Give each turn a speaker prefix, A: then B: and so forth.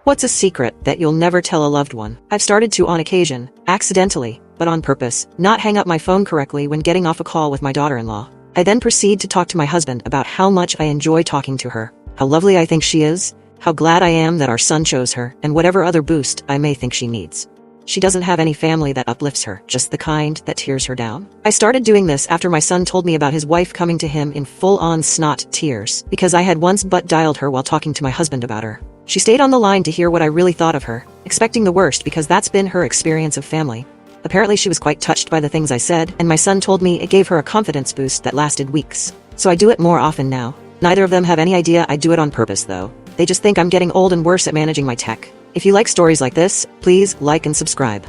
A: What's a secret that you'll never tell a loved one? I've started to on occasion, accidentally, but on purpose, not hang up my phone correctly when getting off a call with my daughter-in-law. I then proceed to talk to my husband about how much I enjoy talking to her, how lovely I think she is, how glad I am that our son chose her, and whatever other boost I may think she needs. She doesn't have any family that uplifts her, just the kind that tears her down. I started doing this after my son told me about his wife coming to him in full-on snot tears, because I had once butt-dialed her while talking to my husband about her. She stayed on the line to hear what I really thought of her, expecting the worst because that's been her experience of family. Apparently she was quite touched by the things I said, and my son told me it gave her a confidence boost that lasted weeks. So I do it more often now. Neither of them have any idea I do it on purpose though. They just think I'm getting old and worse at managing my tech. If you like stories like this, please like and subscribe.